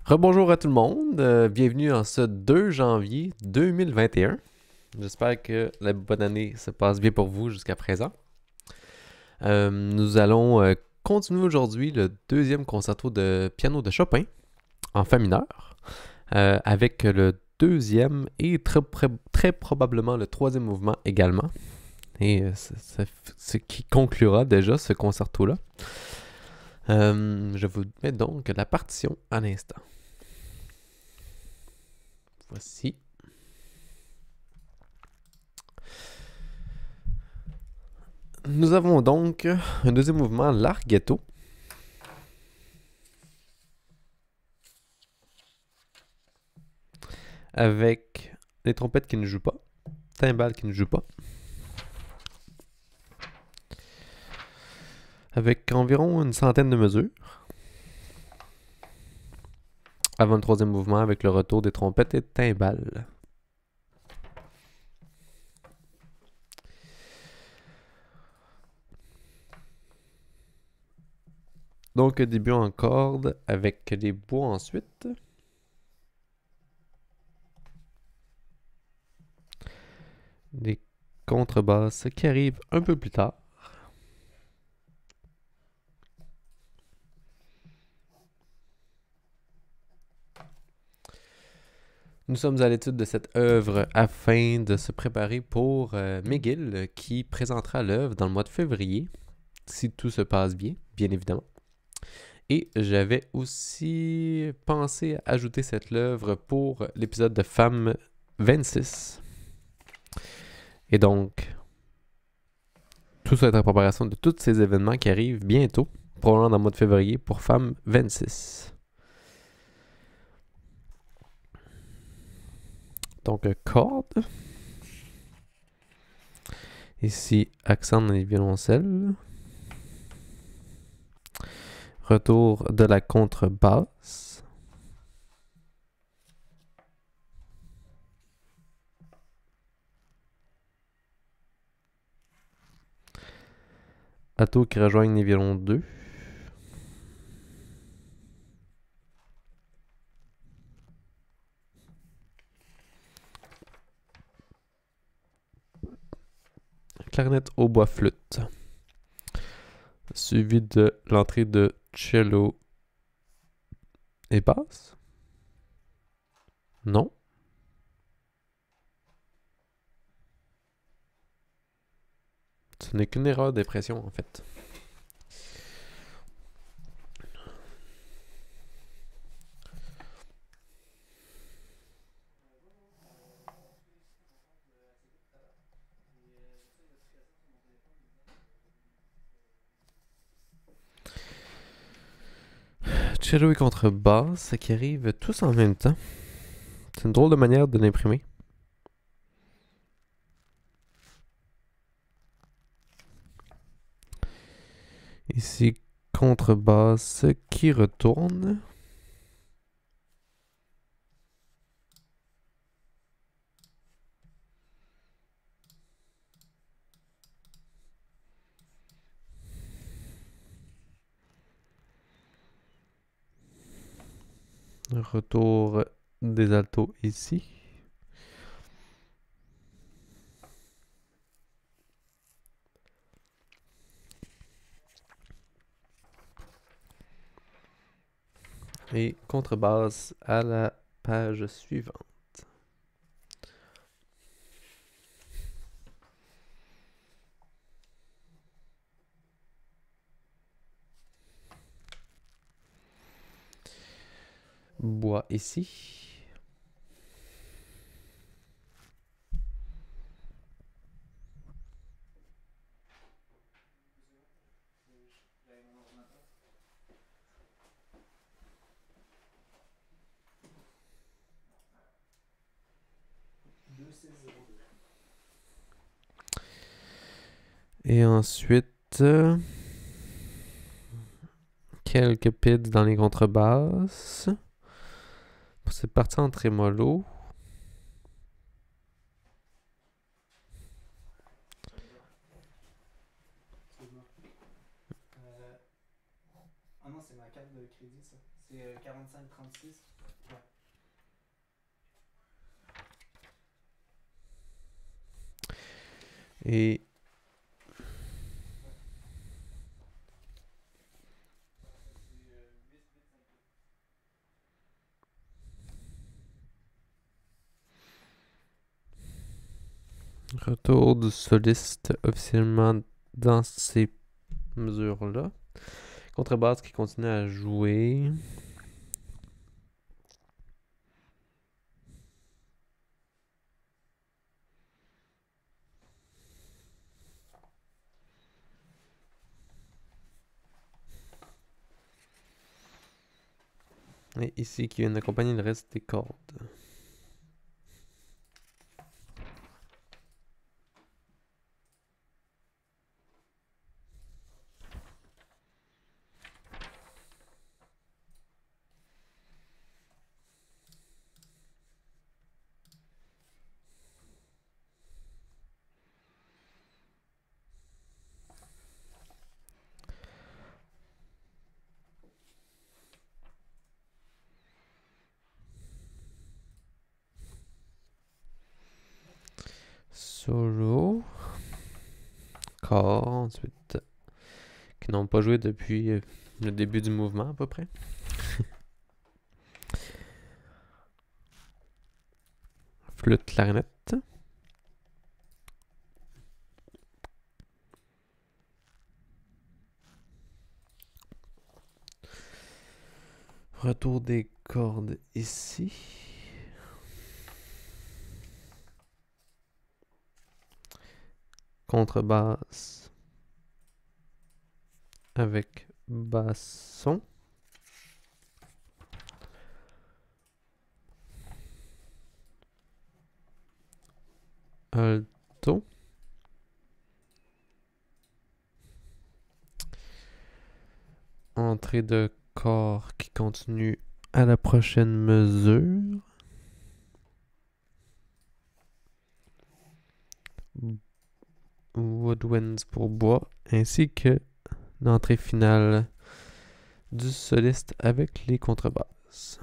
Rebonjour à tout le monde, bienvenue en ce 2 janvier 2021. J'espère que la bonne année se passe bien pour vous jusqu'à présent. Nous allons continuer aujourd'hui le deuxième concerto de piano de Chopin en fa mineur, avec le deuxième et très probablement le troisième mouvement également. Et ce qui conclura déjà ce concerto-là. Je vous mets donc la partition à l'instant. Voici. Nous avons donc un deuxième mouvement, l'arghetto, avec les trompettes qui ne jouent pas, timbales qui ne jouent pas, avec environ une centaine de mesures, avant le troisième mouvement avec le retour des trompettes et timbales. Donc début en corde avec les bois ensuite. Les contrebasses qui arrivent un peu plus tard. Nous sommes à l'étude de cette œuvre afin de se préparer pour McGill qui présentera l'œuvre dans le mois de février, si tout se passe bien, bien évidemment. Et j'avais aussi pensé à ajouter cette œuvre pour l'épisode de Femme 26. Et donc, tout ça est en préparation de tous ces événements qui arrivent bientôt, probablement dans le mois de février, pour Femme 26. Donc, corde. Ici, accent dans les violoncelles. Retour de la contrebasse. Alto qui rejoignent les violons 2. Clarinette, hautbois, flûte. Suivi de l'entrée de cello et basse. Non. Ce n'est qu'une erreur d'impression en fait. Cello et contrebasse qui arrivent tous en même temps. C'est une drôle de manière de l'imprimer. Ici, contrebasse qui retourne. Retour des altos ici. Et contrebasse à la page suivante. Bois ici. Et ensuite, quelques pids dans les contrebasses. C'est parti en trémolo. Ah non, c'est ma carte de crédit, ça. C'est 45-36. Ouais. Et retour du soliste officiellement dans ces mesures-là. Contrebasse qui continue à jouer. Et ici qui vient d'accompagner le reste des cordes. Solo. Corps ensuite. Qui n'ont pas joué depuis le début du mouvement à peu près. Flûte, clarinette. Retour des cordes ici. Contrebasse avec basson. Alto. Entrée de corps qui continue à la prochaine mesure. Woodwinds pour bois, ainsi que l'entrée finale du soliste avec les contrebasses.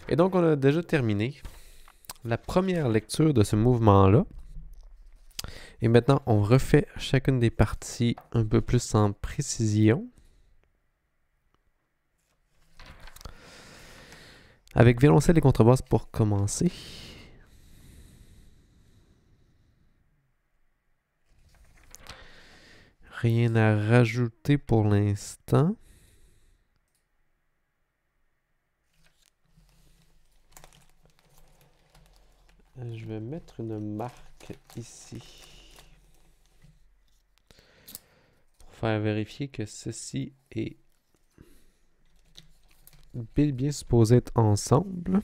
Et donc on a déjà terminé la première lecture de ce mouvement-là. Et maintenant on refait chacune des parties un peu plus en précision. Avec violoncelle et contrebasse pour commencer. Rien à rajouter pour l'instant. Je vais mettre une marque ici pour faire vérifier que ceci est bien supposé être ensemble.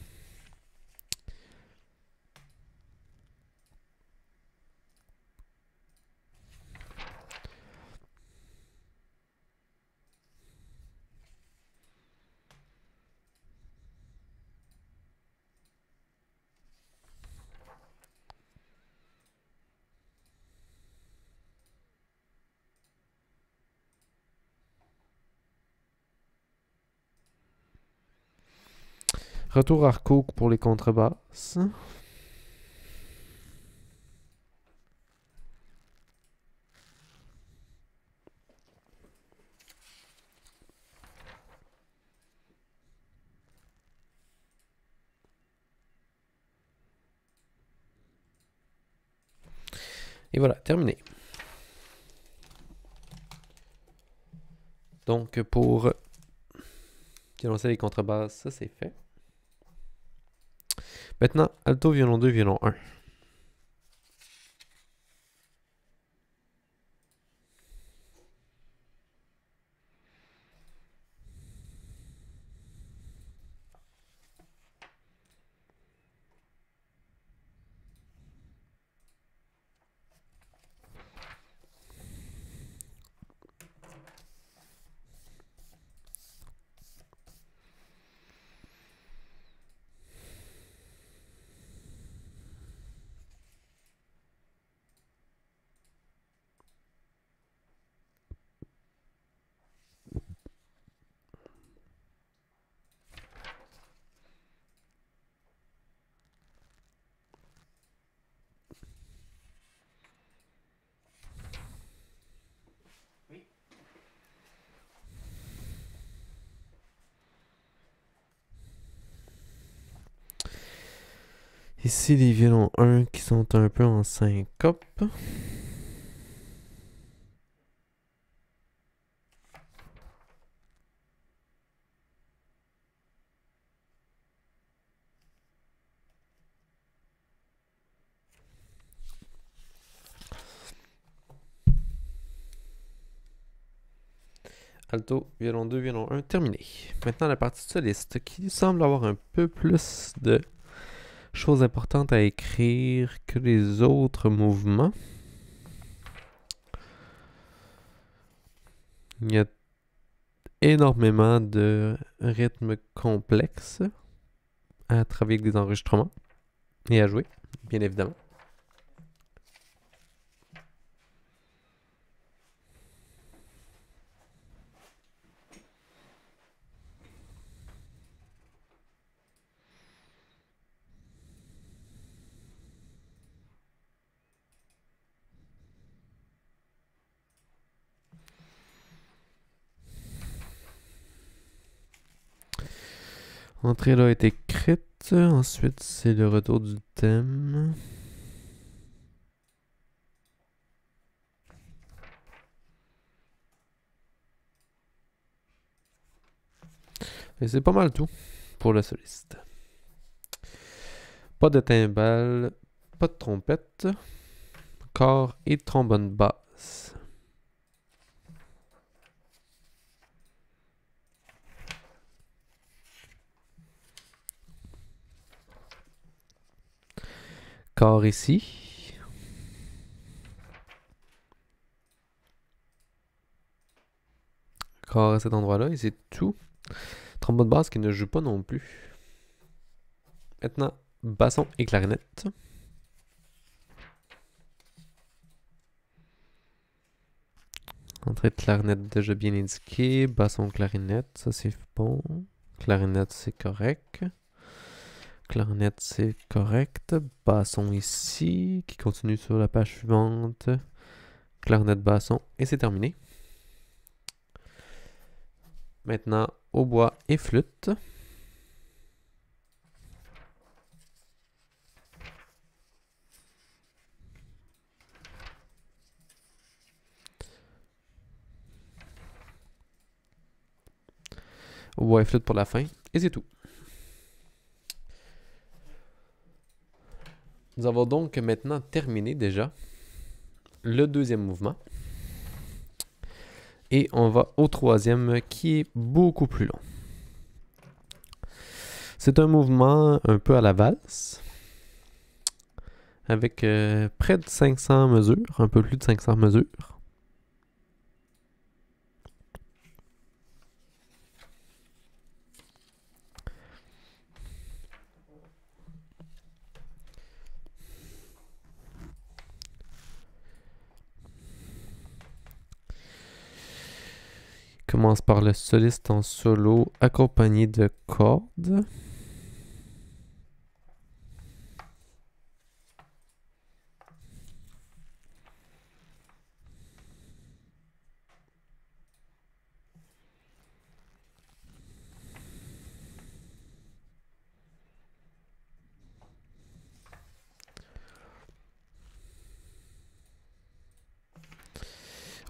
Retour arco pour les contrebasses. Et voilà, terminé. Donc pour violoncelle et contrebasse, ça c'est fait. Maintenant, alto, violon 2, violon 1. Ici, les violons 1 qui sont un peu en syncope. Alto, violon 2, violon 1, terminé. Maintenant, la partie soliste qui semble avoir un peu plus de choses importantes à écrire que les autres mouvements. Il y a énormément de rythmes complexes à travailler avec des enregistrements et à jouer, bien évidemment. L'entrée là est écrite. Ensuite, c'est le retour du thème. Et c'est pas mal tout pour le soliste. Pas de timbales, pas de trompette, corps et trombone basse. Corps ici. Corps à cet endroit-là et c'est tout. Trombone basse qui ne joue pas non plus. Maintenant, basson et clarinette. Entrée de clarinette déjà bien indiquée. Basson, clarinette, ça c'est bon. Clarinette, c'est correct. Clarinette, c'est correct. Basson ici, qui continue sur la page suivante. Clarinette, basson, et c'est terminé. Maintenant, hautbois et flûte. Hautbois et flûte pour la fin, et c'est tout. Nous avons donc maintenant terminé déjà le deuxième mouvement. Et on va au troisième qui est beaucoup plus long. C'est un mouvement un peu à la valse, avec près de 500 mesures, un peu plus de 500 mesures. Commence par le soliste en solo accompagné de cordes.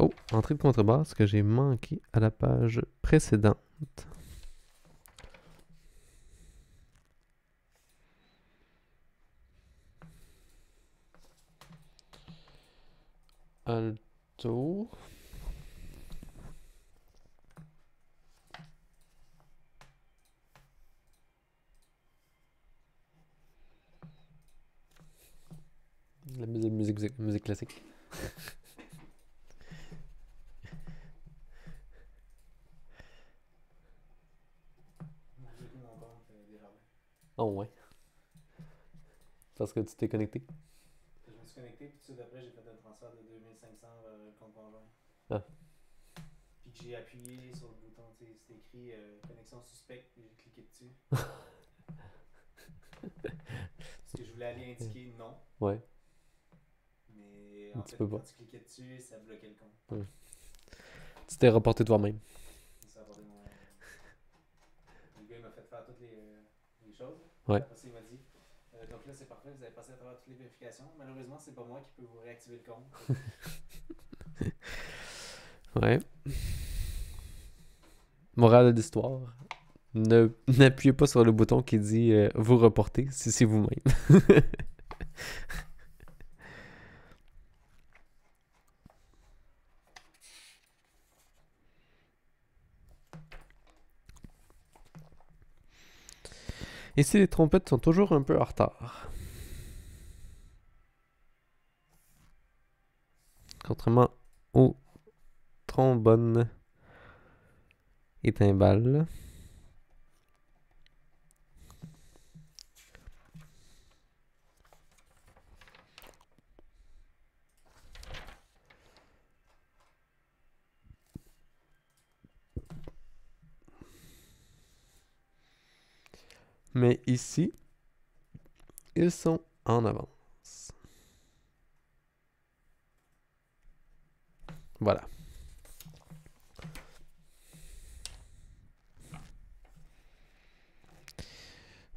Oh, entrée de contrebasse que j'ai manqué à la page précédente. Alto. La musique classique. J'ai plus mon compte des jardins. Oh ouais. Parce que tu t'es connecté. Je me suis connecté, puis tout de suite après, j'ai fait un transfert de 2500 vers le compte conjoint. Ah. Puis que j'ai appuyé sur le bouton, tu sais, c'était écrit connexion suspecte, puis j'ai cliqué dessus. Parce que je voulais aller indiquer non. Ouais. Mais en Tu fait, peux pas. quand tu cliquais dessus, ça bloquait le compte. Tu t'es reporté toi-même. Ça a apporté mon. Le gars, il m'a fait faire toutes les choses. Ouais. Après ça, il m'a dit Donc là, c'est parfait, vous avez passé à travers toutes les vérifications. Malheureusement, c'est pas moi qui peux vous réactiver le compte. Ouais. Morale de l'histoire. N'appuyez pas sur le bouton qui dit vous reporter si c'est vous-même. Ici, les trompettes sont toujours un peu en retard. Contrairement aux trombones et timbales. Mais ici, ils sont en avance. Voilà.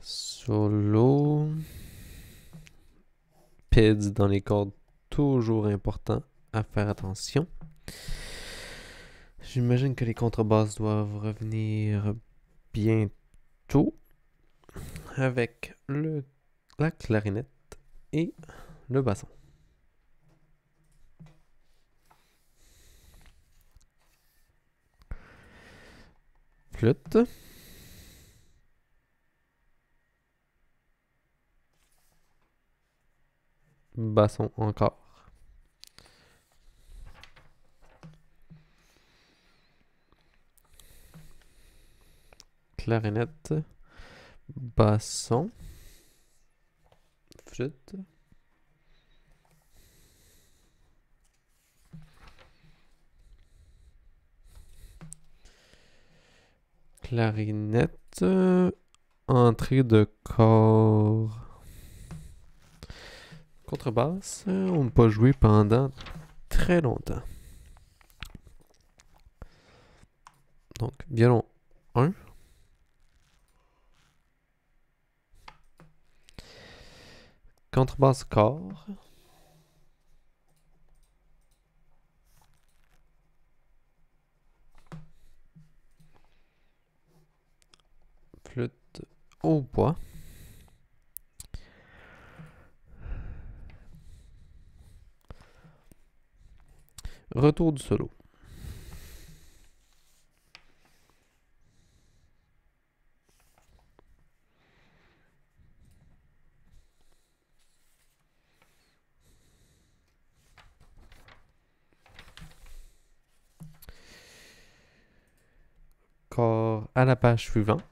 Solo. Pids dans les cordes, toujours important à faire attention. J'imagine que les contrebasses doivent revenir bientôt avec la clarinette et le basson. Flûte. Basson encore. Clarinette. Basson. Flûte. Clarinette. Entrée de corps. Contrebasse. On n'a pas joué pendant très longtemps. Donc, violon 1. Contrebasse corps. Flûte au bois. Retour du solo. Corps à la page suivante.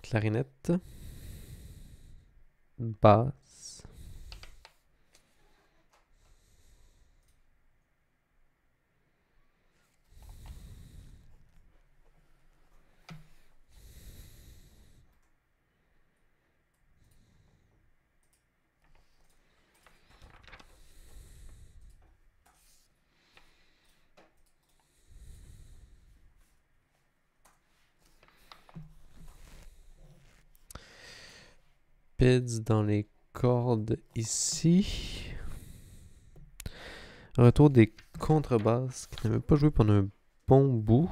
Clarinette. Basse. Pids dans les cordes ici. Retour des contrebasses qui n'avaient pas joué pendant un bon bout.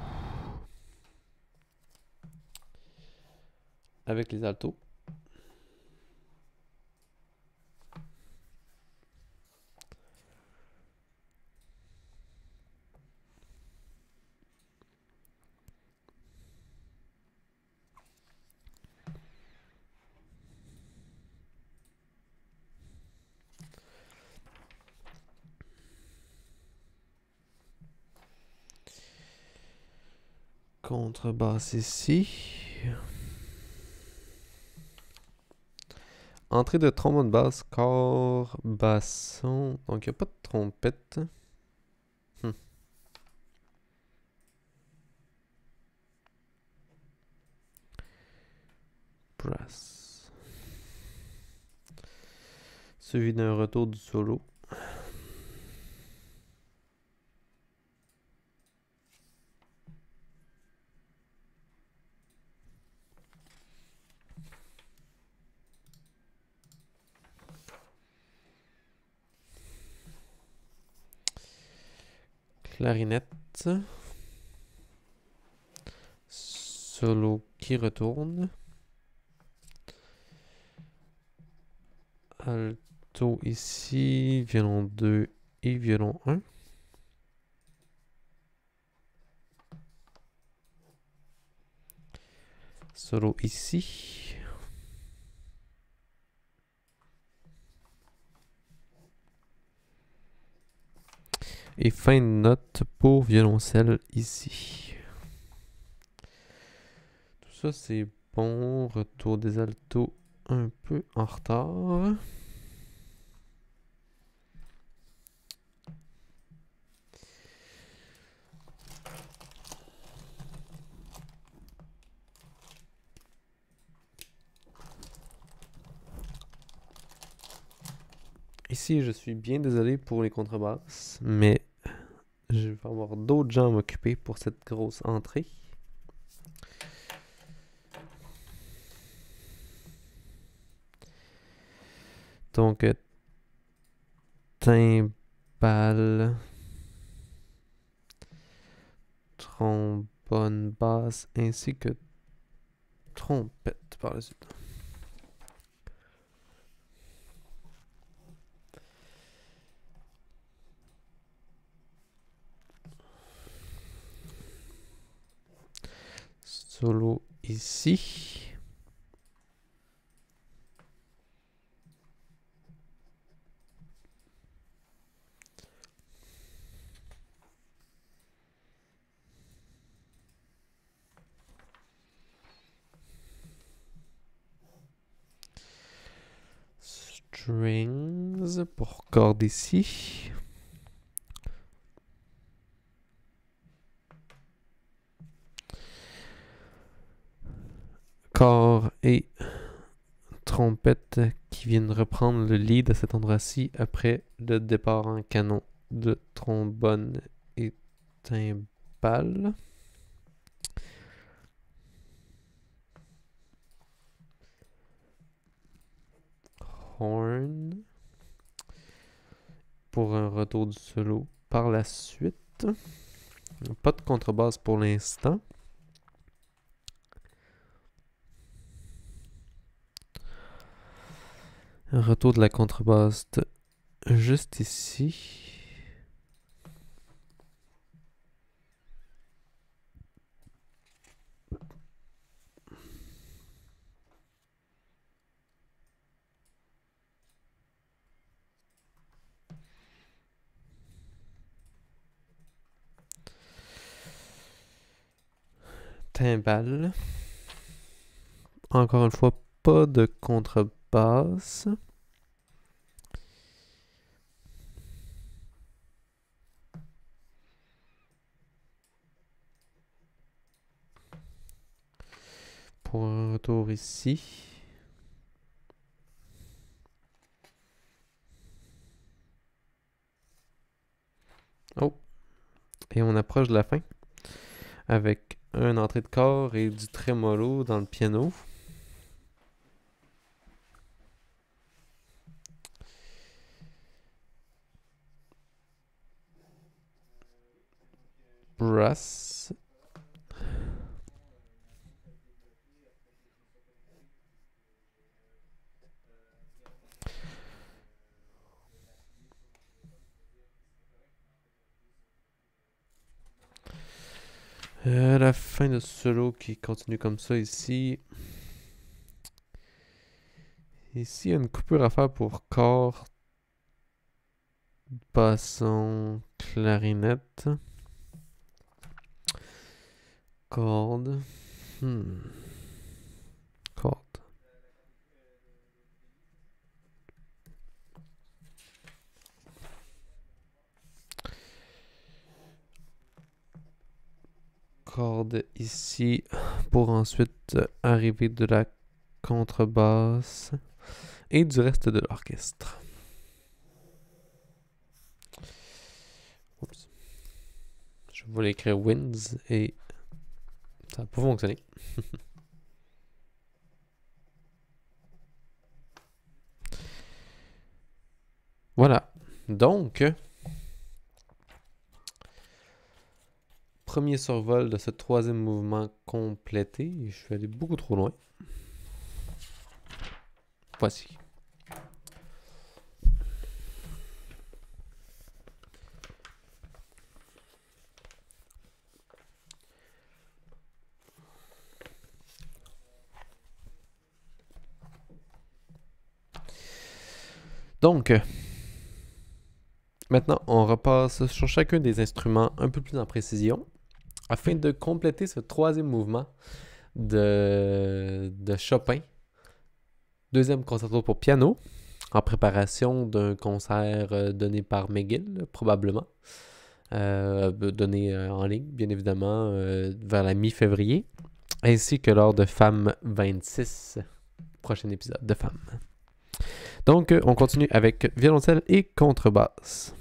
Avec les altos. Contrebasse ici. Entrée de trombone basse, corps, basson. Donc il n'y a pas de trompette. brass. Suivi d'un retour du solo. Clarinette. Solo qui retourne. Alto ici, violon 2 et violon 1. Solo ici. Et fin de note pour violoncelle ici. Tout ça c'est bon. Retour des altos un peu en retard. Ici, je suis bien désolé pour les contrebasses, mais je vais avoir d'autres gens à m'occuper pour cette grosse entrée. Donc, timbale, trombone basse, ainsi que trompette par la suite. Solo ici. Strings pour corde ici. Corps et trompette qui viennent reprendre le lead à cet endroit-ci après le départ en canon de trombone et timbale. Horn pour un retour du solo par la suite. Pas de contrebasse pour l'instant. Un retour de la contrebasse juste ici. Timbale. Encore une fois, pas de contrebasse. Pour un retour ici. Oh! Et on approche de la fin. Avec une entrée de corps et du trémolo dans le piano. Brass. La fin de solo qui continue comme ça ici. Ici, il y a une coupure à faire pour corps, basson, clarinette, corde, corde. Corde ici pour ensuite arriver de la contrebasse et du reste de l'orchestre. Oups. Je voulais écrire winds et ça n'a pas fonctionné. Voilà. Donc, premier survol de ce troisième mouvement complété. Je suis allé beaucoup trop loin. Voici. Donc, maintenant, on repasse sur chacun des instruments un peu plus en précision afin de compléter ce troisième mouvement de Chopin. Deuxième concerto pour piano, en préparation d'un concert donné par McGill, probablement. Donné en ligne, bien évidemment, vers la mi-février, ainsi que lors de Femme 26, prochain épisode de Femme. Donc, on continue avec violoncelle et contrebasse.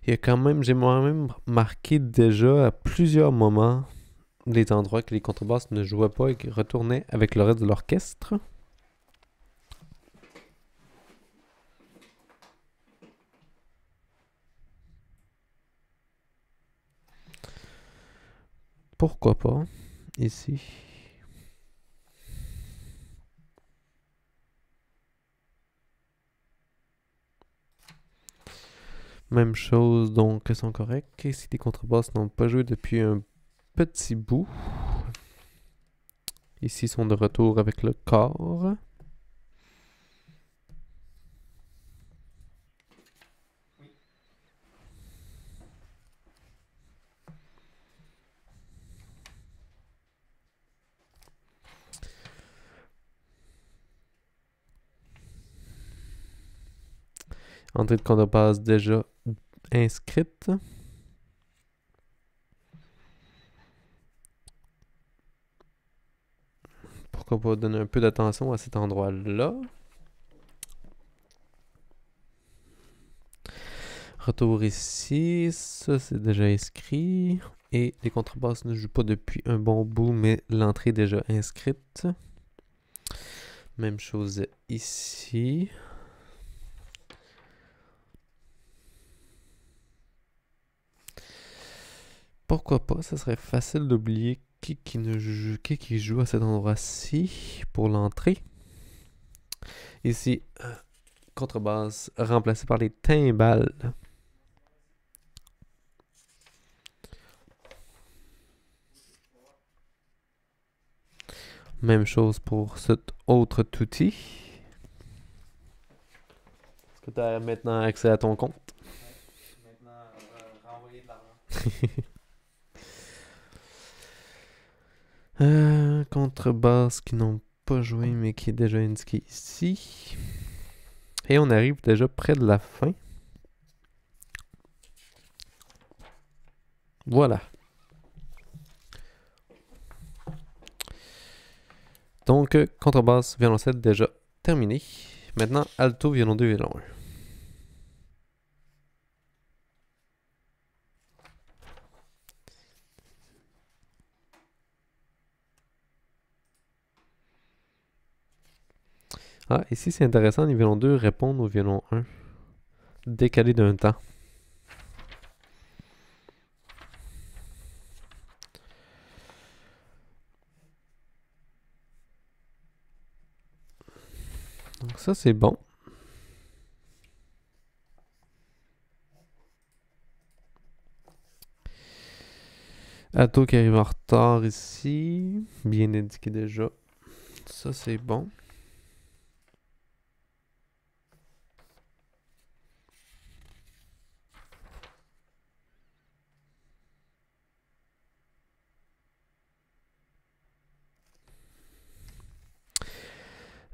J'ai moi-même marqué déjà à plusieurs moments les endroits que les contrebasses ne jouaient pas et qui retournaient avec le reste de l'orchestre. Pourquoi pas, ici. Même chose, donc, elles sont corrects. Ici, les contrebasses n'ont pas joué depuis un petit bout. Ici, ils sont de retour avec le corps. Entrée de contrebasse déjà inscrite. Pourquoi pas donner un peu d'attention à cet endroit-là. Retour ici, ça c'est déjà inscrit. Et les contrebasses ne jouent pas depuis un bon bout, mais l'entrée est déjà inscrite. Même chose ici. Pourquoi pas, ça serait facile d'oublier qui joue à cet endroit-ci pour l'entrée. Ici, contrebasse remplacée par les timbales. Même chose pour cet autre tutti. Est-ce que tu as maintenant accès à ton compte? Ouais. Maintenant, renvoyer de l'argent. Contrebasse qui n'ont pas joué mais qui est déjà indiqué ici. Et on arrive déjà près de la fin. Voilà. Donc, contrebasse, violoncelle déjà terminé. Maintenant, alto, violon 2, violon 1. Ah, ici c'est intéressant, les violons 2 répondent au violon 1. Décalé d'un temps. Donc ça c'est bon. Alto qui arrive en retard ici. Bien indiqué déjà. Ça c'est bon.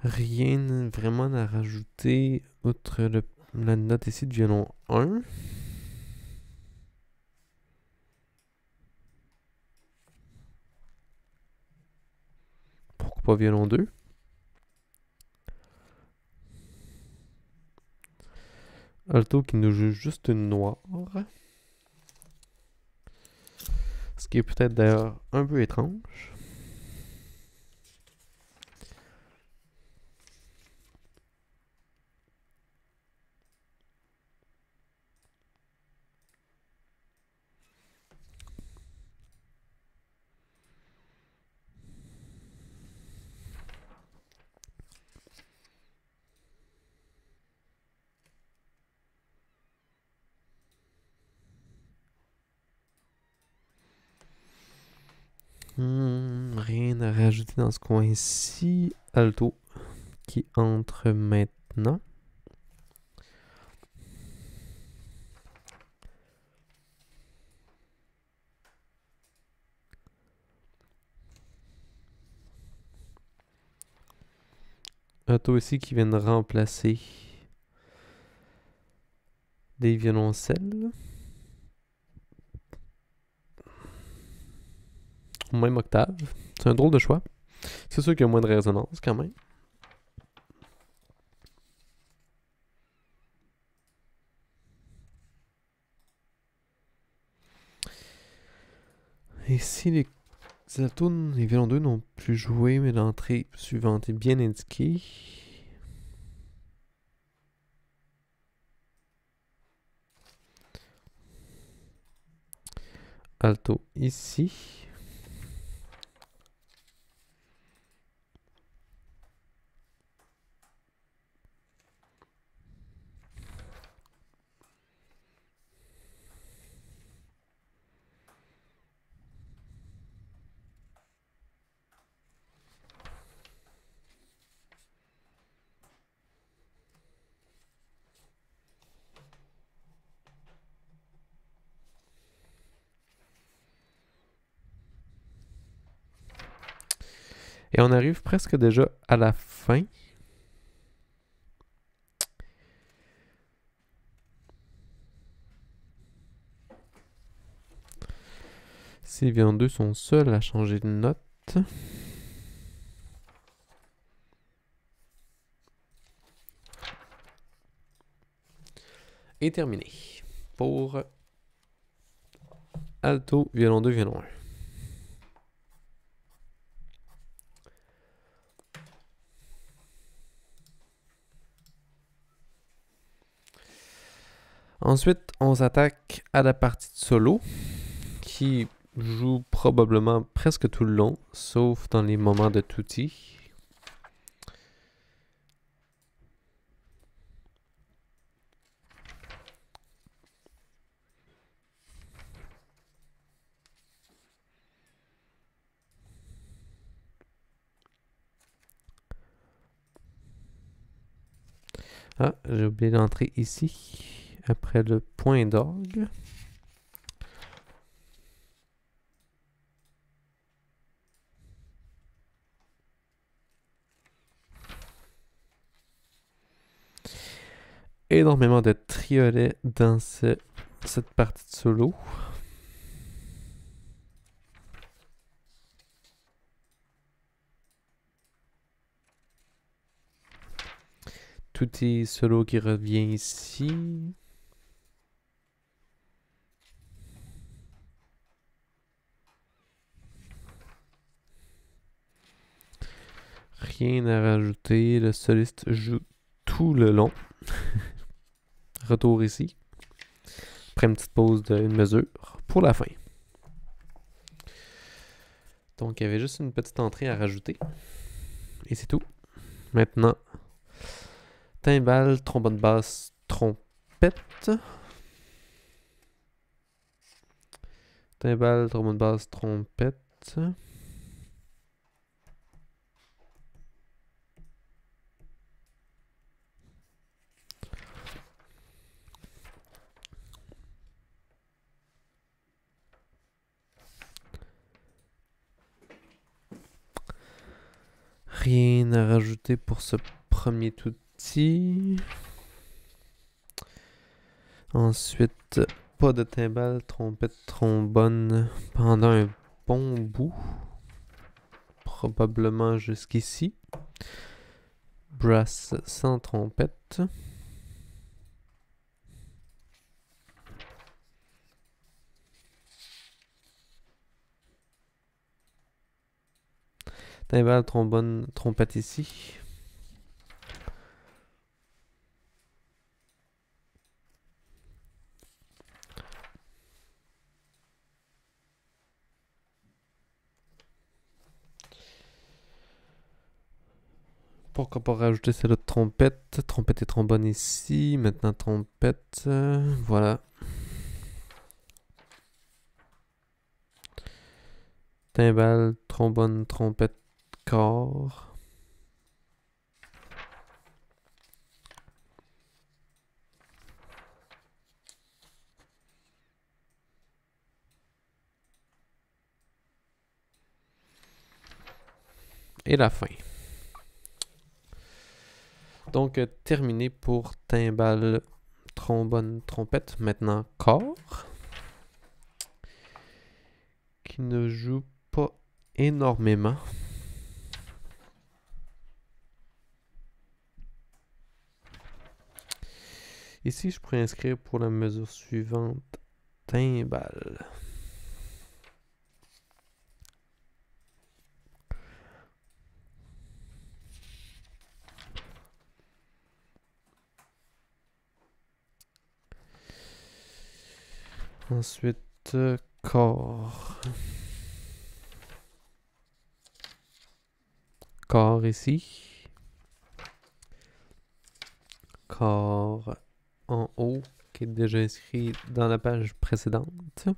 Rien vraiment à rajouter outre la note ici de violon 1. pas violon 2. Alto qui nous joue juste une noire. Ce qui est peut-être d'ailleurs un peu étrange. Rien à rajouter dans ce coin-ci. Alto qui entre maintenant. Alto ici qui vient de remplacer des violoncelles. Même octave. C'est un drôle de choix. C'est sûr qu'il y a moins de résonance quand même. Et si les altos, les violons 2 n'ont plus joué, mais l'entrée suivante est bien indiquée. Alto ici. Et on arrive presque déjà à la fin. Ces violons 2 sont seuls à changer de note. Et terminé. Pour alto, violon 2, violon 1. Ensuite, on s'attaque à la partie de solo, qui joue probablement presque tout le long, sauf dans les moments de tutti. Ah, j'ai oublié d'entrer ici, après le point d'orgue. Énormément de triolets dans cette partie de solo. Tutti solo qui revient ici. Rien à rajouter. Le soliste joue tout le long. Retour ici. Après une petite pause d'une mesure pour la fin. Donc il y avait juste une petite entrée à rajouter. Et c'est tout. Maintenant, timbale, trombone basse, trompette. Timbale, trombone basse, trompette. Rien à rajouter pour ce premier outil. Ensuite, pas de timbale, trompette, trombone pendant un bon bout. probablement jusqu'ici. Brass sans trompette. Timbale, trombone, trompette ici. Pourquoi pas rajouter celle de trompette? Trompette et trombone ici. Maintenant trompette. Voilà. Timbale, trombone, trompette, corps. Et la fin. Donc, terminé pour timbale, trombone, trompette. Maintenant, corps. Qui ne joue pas énormément. Ici, je pourrais inscrire pour la mesure suivante timbale. Ensuite, corps. Corps ici. Corps en haut, qui est déjà inscrit dans la page précédente.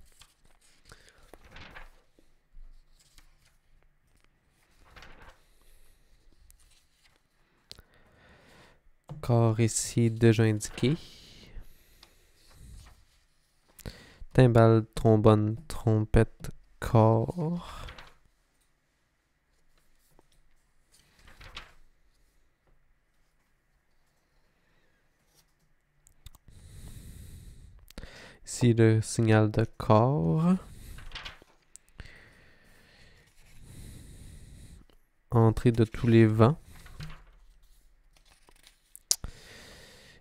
Corps ici, déjà indiqué. Timbale, trombone, trompette, corps. Ici, le signal de corps. Entrée de tous les vents.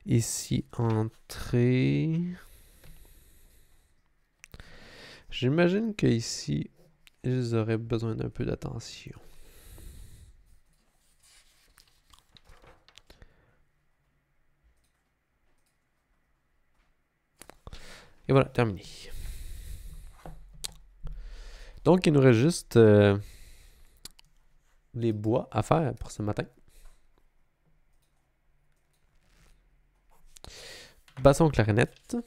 Ici, entrée. J'imagine que ici, ils auraient besoin d'un peu d'attention. Et voilà, terminé. Donc, il nous reste juste les bois à faire pour ce matin. Basson clarinette.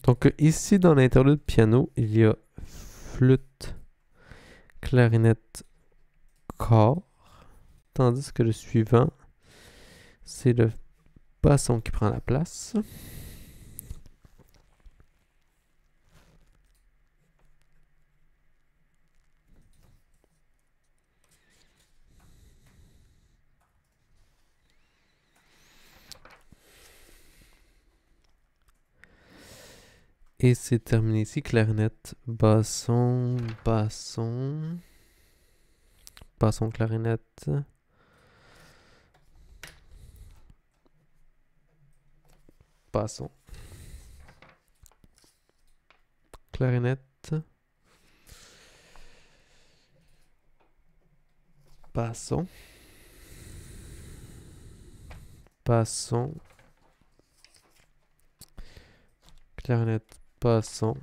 Donc ici dans l'interlude piano, il y a flûte, clarinette, corps, tandis que le suivant, c'est le basson qui prend la place. Et c'est terminé ici, clarinette, basson, basson, basson, clarinette, basson, clarinette, basson, basson, clarinette, basson,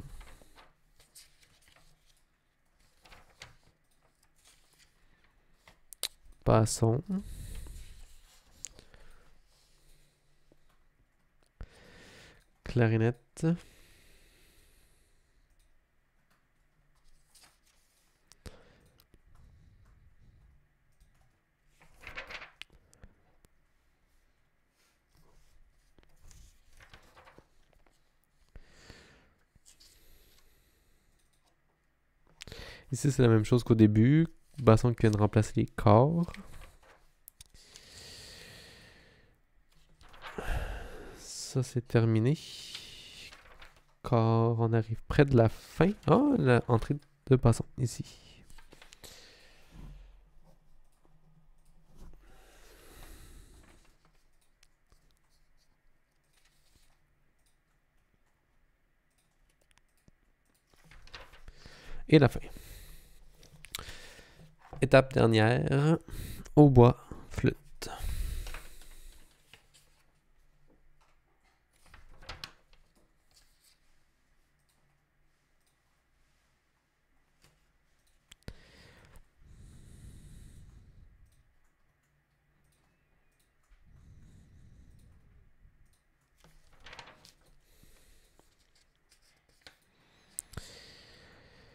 basson, clarinette, Ici, c'est la même chose qu'au début. Basson qui vient de remplacer les corps. Ça, c'est terminé. Corps, on arrive près de la fin. Oh, l'entrée de basson, ici. Et la fin. Étape dernière. Hautbois, flûte.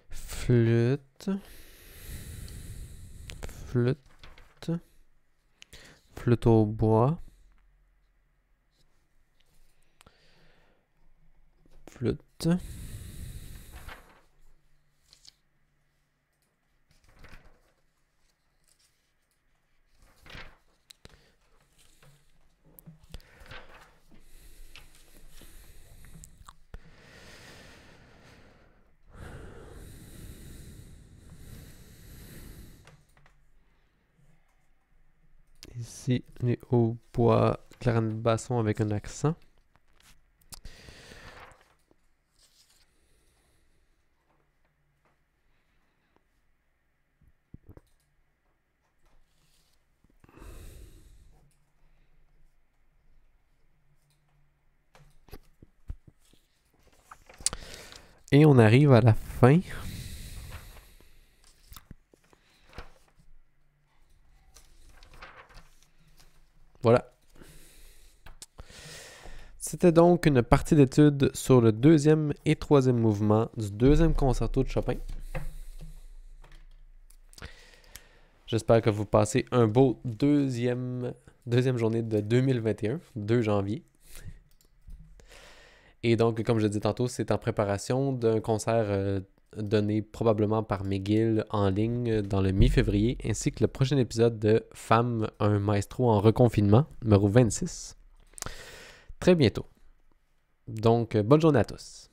Flûte. Flûte. Flûte au bois. Flûte. Ici, les hautbois, clarinette basson avec un accent. Et on arrive à la fin. Voilà. C'était donc une partie d'étude sur le deuxième et troisième mouvement du deuxième concerto de Chopin. J'espère que vous passez un beau deuxième journée de 2021, 2 janvier. Et donc, comme je disais tantôt, c'est en préparation d'un concert donné probablement par McGill en ligne dans le mi-février, ainsi que le prochain épisode de Femme, un maestro en reconfinement, numéro 26. Très bientôt. Donc, bonne journée à tous.